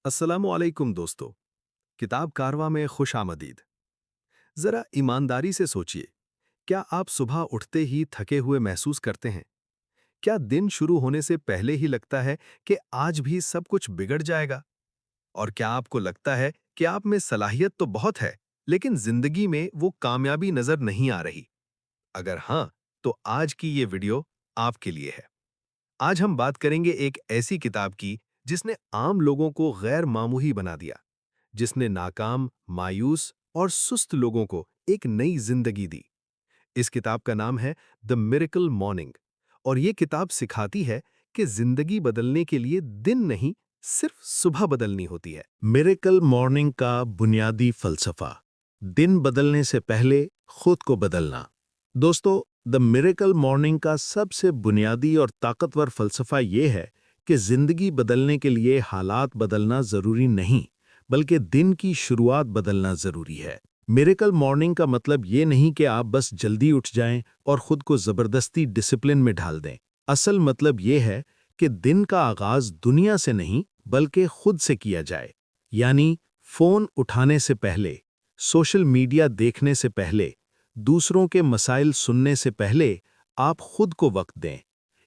अस्सलामुअलैकुम दोस्तों। किताब कारवां में खुश आमदीद। जरा ईमानदारी से सोचिए, क्या आप सुबह उठते ही थके हुए महसूस करते हैं? क्या दिन शुरू होने से पहले ही लगता है कि आज भी सब कुछ बिगड़ जाएगा? और क्या आपको लगता है कि आप में सलाहियत तो बहुत है, लेकिन जिंदगी में वो कामयाबी नजर नहीं आ रही? अगर हाँ, तो आज की ये वीडियो आपके लिए है। आज हम बात करेंगे एक ऐसी किताब की जिसने आम लोगों को गैर मामूली बना दिया, जिसने नाकाम, मायूस और सुस्त लोगों को एक नई जिंदगी दी। इस किताब का नाम है द मिरेकल मॉर्निंग, और ये किताब सिखाती है कि जिंदगी बदलने के लिए दिन नहीं, सिर्फ सुबह बदलनी होती है। मिरेकल मॉर्निंग का बुनियादी फलसफा। दिन बदलने से पहले खुद को बदलना। दोस्तों, द मिरेकल मॉर्निंग का सबसे बुनियादी और ताकतवर फलसफा ये है कि जिंदगी बदलने के लिए हालात बदलना जरूरी नहीं, बल्कि दिन की शुरुआत बदलना जरूरी है। मिरेकल मॉर्निंग का मतलब ये नहीं कि आप बस जल्दी उठ जाएं और खुद को जबरदस्ती डिसिप्लिन में ढाल दें। असल मतलब ये है कि दिन का आगाज दुनिया से नहीं, बल्कि खुद से किया जाए। यानी फोन उठाने से पहले, सोशल मीडिया देखने से पहले, दूसरों के मसाइल सुनने से पहले आप खुद को वक्त दें।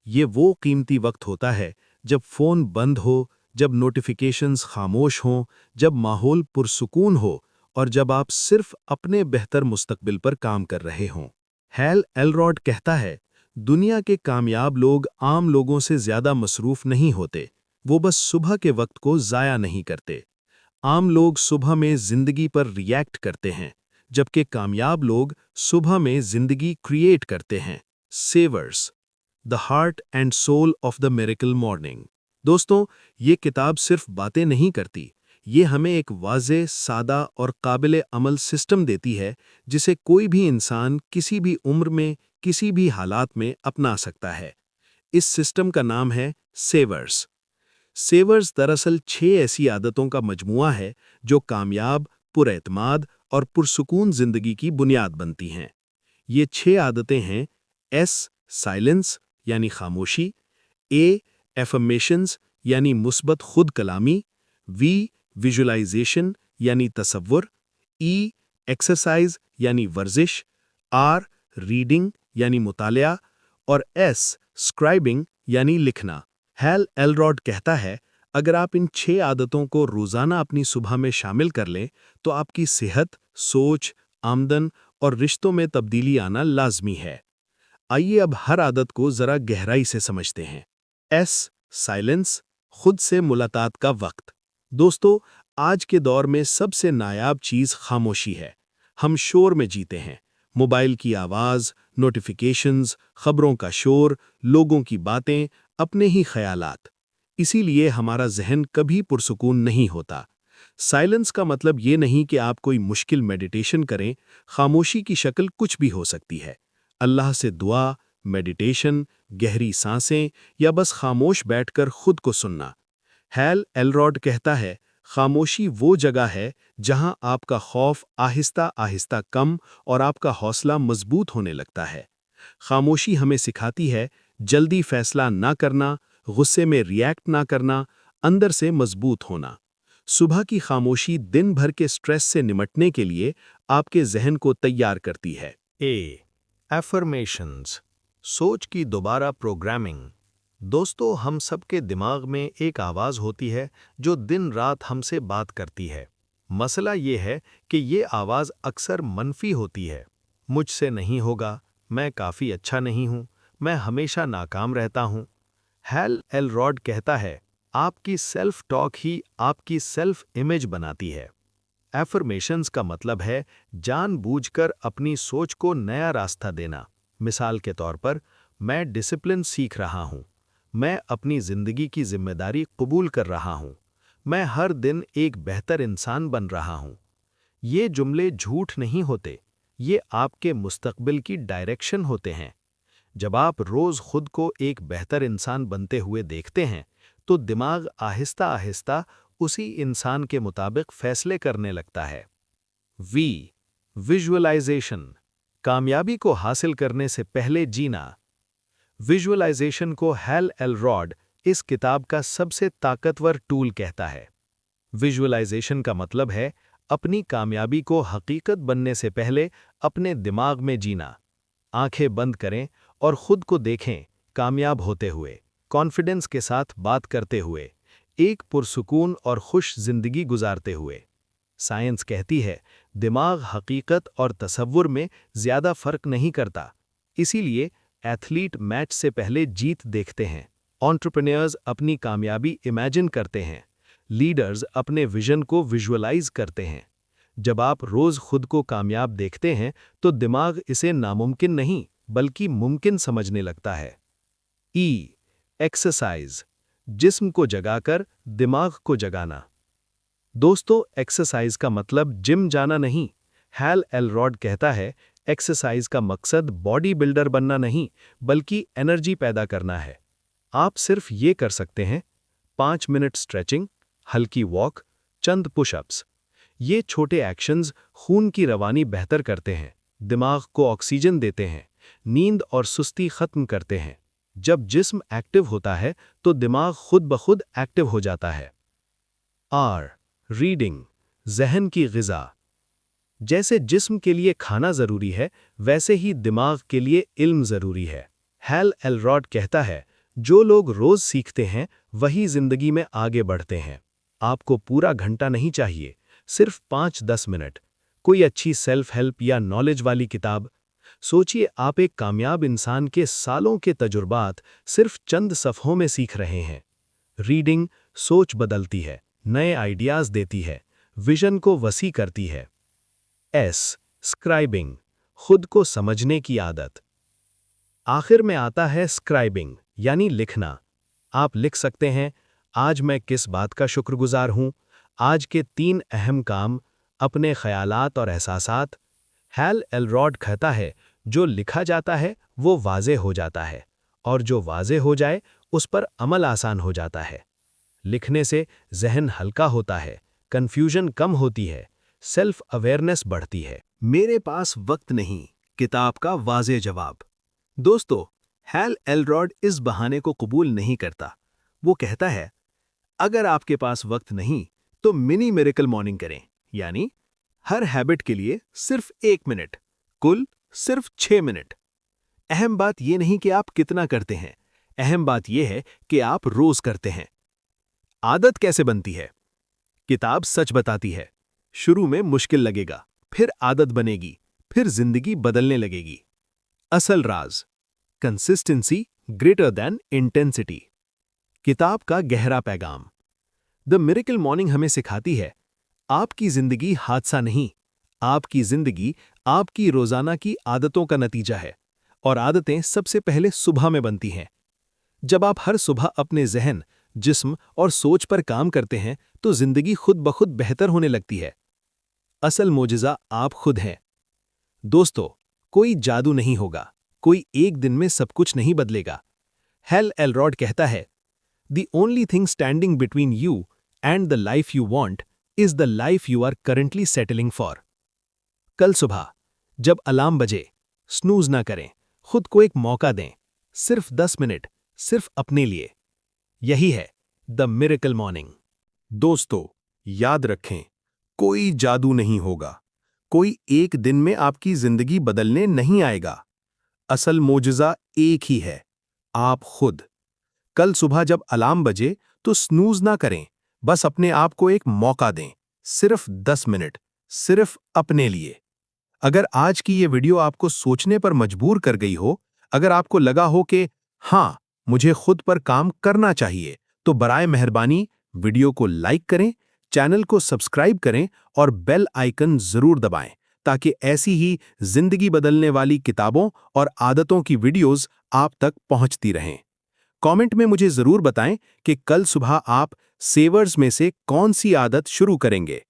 ये वो कीमती वक्त होता है जब फोन बंद हो, जब नोटिफिकेशंस खामोश हों, जब माहौल पुरसुकून हो और जब आप सिर्फ अपने बेहतर मुस्तकबिल पर काम कर रहे हों। हैल एलरॉड कहता है, दुनिया के कामयाब लोग आम लोगों से ज्यादा मसरूफ नहीं होते, वो बस सुबह के वक्त को ज़ाया नहीं करते। आम लोग सुबह में जिंदगी पर रिएक्ट करते हैं, जबकि कामयाब लोग सुबह में जिंदगी क्रिएट करते हैं। Savers, the heart and soul of the miracle morning. दोस्तों, ये किताब सिर्फ बातें नहीं करती, ये हमें एक वाज़े, सादा और काबिल अमल सिस्टम देती है जिसे कोई भी इंसान किसी भी उम्र में, किसी भी हालात में अपना सकता है। इस सिस्टम का नाम है सेवर्स। सेवर्स दरअसल 6 ऐसी आदतों का मजमुआ है जो कामयाब, पुरएतमाद और पुरसुकून जिंदगी की बुनियाद बनती हैं। ये 6 आदतें हैं: एस, साइलेंस यानी खामोशी; ए, एफर्मेशंस यानी मुस्बत खुद कलामी; वी, विजुअलाइजेशन यानी तसव्वुर; ई, एक्सरसाइज यानी वर्जिश; आर, रीडिंग यानी मुतालिया; और एस, स्क्राइबिंग यानी लिखना। हैल एलरॉड कहता है, अगर आप इन 6 आदतों को रोजाना अपनी सुबह में शामिल कर लें, तो आपकी सेहत, सोच, आमदन और रिश्तों में तब्दीली आना लाजमी है। आइए अब हर आदत को जरा गहराई से समझते हैं। एस, साइलेंस, खुद से मुलाकात का वक्त। दोस्तों, आज के दौर में सबसे नायाब चीज खामोशी है। हम शोर में जीते हैं। मोबाइल की आवाज, नोटिफिकेशंस, खबरों का शोर, लोगों की बातें, अपने ही ख्यालात। इसीलिए हमारा जहन कभी पुरसुकून नहीं होता। साइलेंस का मतलब ये नहीं कि आप कोई मुश्किल मेडिटेशन करें। खामोशी की शक्ल कुछ भी हो सकती है। अल्लाह से दुआ, मेडिटेशन, गहरी सांसें या बस खामोश बैठकर खुद को सुनना। हैल एलरॉड कहता है, खामोशी वो जगह है जहां आपका खौफ आहिस्ता आहिस्ता कम और आपका हौसला मजबूत होने लगता है। खामोशी हमें सिखाती है जल्दी फैसला ना करना, गुस्से में रिएक्ट ना करना, अंदर से मजबूत होना। सुबह की खामोशी दिन भर के स्ट्रेस से निपटने के लिए आपके जहन को तैयार करती है। ए, एफर्मेशंस, सोच की दोबारा प्रोग्रामिंग। दोस्तों, हम सबके दिमाग में एक आवाज़ होती है जो दिन रात हमसे बात करती है। मसला ये है कि ये आवाज़ अक्सर मनफी होती है। मुझसे नहीं होगा, मैं काफ़ी अच्छा नहीं हूँ, मैं हमेशा नाकाम रहता हूँ। हैल एलरॉड कहता है, आपकी सेल्फ टॉक ही आपकी सेल्फ इमेज बनाती है। एफर्मेशंस का मतलब है जानबूझकर अपनी सोच को नया रास्ता देना। मिसाल के तौर पर, मैं डिसिप्लिन सीख रहा हूँ, मैं अपनी जिंदगी की जिम्मेदारी कबूल कर रहा हूँ, मैं हर दिन एक बेहतर इंसान बन रहा हूँ। ये जुमले झूठ नहीं होते, ये आपके मुस्तकबिल की डायरेक्शन होते हैं। जब आप रोज खुद को एक बेहतर इंसान बनते हुए देखते हैं, तो दिमाग आहिस्ता आहिस्ता उसी इंसान के मुताबिक फैसले करने लगता है। वी, विजुअलाइजेशन, कामयाबी को हासिल करने से पहले जीना। विजुअलाइजेशन को हैल एलरॉड इस किताब का सबसे ताकतवर टूल कहता है। विजुअलाइजेशन का मतलब है अपनी कामयाबी को हकीकत बनने से पहले अपने दिमाग में जीना। आंखें बंद करें और खुद को देखें कामयाब होते हुए, कॉन्फिडेंस के साथ बात करते हुए, एक पुरसुकून और खुश जिंदगी गुजारते हुए। साइंस कहती है दिमाग हकीकत और तसव्वुर में ज्यादा फर्क नहीं करता। इसीलिए एथलीट मैच से पहले जीत देखते हैं, एंटरप्रेन्योर्स अपनी कामयाबी इमेजिन करते हैं, लीडर्स अपने विजन को विजुअलाइज करते हैं। जब आप रोज खुद को कामयाब देखते हैं तो दिमाग इसे नामुमकिन नहीं बल्कि मुमकिन समझने लगता है। एक्सरसाइज, जिस्म को जगाकर दिमाग को जगाना। दोस्तों, एक्सरसाइज का मतलब जिम जाना नहीं। हैल एलरॉड कहता है एक्सरसाइज का मकसद बॉडी बिल्डर बनना नहीं बल्कि एनर्जी पैदा करना है। आप सिर्फ ये कर सकते हैं: 5 मिनट स्ट्रेचिंग, हल्की वॉक, चंद पुशअप्स। ये छोटे एक्शंस खून की रवानी बेहतर करते हैं, दिमाग को ऑक्सीजन देते हैं, नींद और सुस्ती खत्म करते हैं। जब जिस्म एक्टिव होता है तो दिमाग खुद ब खुद एक्टिव हो जाता है। रीडिंग, ज़हन की ग़िज़ा। जैसे जिस्म के लिए खाना ज़रूरी है, वैसे ही दिमाग के लिए इल्म ज़रूरी है। हैल एलरॉड कहता है जो लोग रोज़ सीखते हैं वही ज़िंदगी में आगे बढ़ते हैं। आपको पूरा घंटा नहीं चाहिए, सिर्फ 5-10 मिनट। कोई अच्छी सेल्फ हेल्प या नॉलेज वाली किताब। सोचिए आप एक कामयाब इंसान के सालों के तजुर्बात सिर्फ चंद सफ़हों में सीख रहे हैं। रीडिंग सोच बदलती है, नए आइडियाज़ देती है, विजन को वसी करती है। स्क्राइबिंग, खुद को समझने की आदत। आखिर में आता है स्क्राइबिंग यानी लिखना। आप लिख सकते हैं, आज मैं किस बात का शुक्रगुजार हूं, आज के 3 अहम काम, अपने ख्यालात और एहसासात। हैल एलरॉड कहता है जो लिखा जाता है वो वाज़े हो जाता है, और जो वाज़े हो जाए उस पर अमल आसान हो जाता है। लिखने से जहन हल्का होता है, कंफ्यूजन कम होती है, सेल्फ अवेयरनेस बढ़ती है। मेरे पास वक्त नहीं, किताब का वाज़े जवाब। दोस्तों, हैल एलरॉड इस बहाने को कबूल नहीं करता। वो कहता है अगर आपके पास वक्त नहीं तो मिनी मिरेकल मॉर्निंग करें, यानी हर हैबिट के लिए सिर्फ 1 मिनट, कुल सिर्फ 6 मिनट। अहम बात यह नहीं कि आप कितना करते हैं, अहम बात यह है कि आप रोज करते हैं। आदत कैसे बनती है? किताब सच बताती है, शुरू में मुश्किल लगेगा, फिर आदत बनेगी, फिर जिंदगी बदलने लगेगी। असल राज, कंसिस्टेंसी ग्रेटर देन इंटेंसिटी। किताब का गहरा पैगाम। द मिरेकल मॉर्निंग हमें सिखाती है आपकी जिंदगी हादसा नहीं, आपकी जिंदगी आपकी रोजाना की आदतों का नतीजा है, और आदतें सबसे पहले सुबह में बनती हैं। जब आप हर सुबह अपने जहन, जिस्म और सोच पर काम करते हैं तो जिंदगी खुद ब खुद बेहतर होने लगती है। असल मोजिज़ा आप खुद हैं। दोस्तों, कोई जादू नहीं होगा, कोई एक दिन में सब कुछ नहीं बदलेगा। हैल एलरॉड कहता है The only thing standing between you and the life you want is the life you are currently settling for. कल सुबह जब अलार्म बजे, स्नूज ना करें, खुद को एक मौका दें, सिर्फ 10 मिनट, सिर्फ अपने लिए। यही है द मिरेकल मॉर्निंग। दोस्तों, याद रखें, कोई जादू नहीं होगा, कोई एक दिन में आपकी जिंदगी बदलने नहीं आएगा। असल मोजिज़ा एक ही है, आप खुद। कल सुबह जब अलार्म बजे तो स्नूज ना करें, बस अपने आप को एक मौका दें, सिर्फ 10 मिनट, सिर्फ अपने लिए। अगर आज की ये वीडियो आपको सोचने पर मजबूर कर गई हो, अगर आपको लगा हो कि हाँ, मुझे खुद पर काम करना चाहिए, तो बराए मेहरबानी वीडियो को लाइक करें, चैनल को सब्सक्राइब करें और बेल आइकन जरूर दबाएं, ताकि ऐसी ही जिंदगी बदलने वाली किताबों और आदतों की वीडियोस आप तक पहुंचती रहें। कमेंट में मुझे जरूर बताएं कि कल सुबह आप सेवर्स में से कौन सी आदत शुरू करेंगे।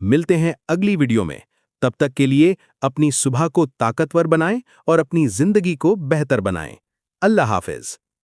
मिलते हैं अगली वीडियो में। तब तक के लिए अपनी सुबह को ताकतवर बनाएं और अपनी जिंदगी को बेहतर बनाएं। अल्लाह हाफिज।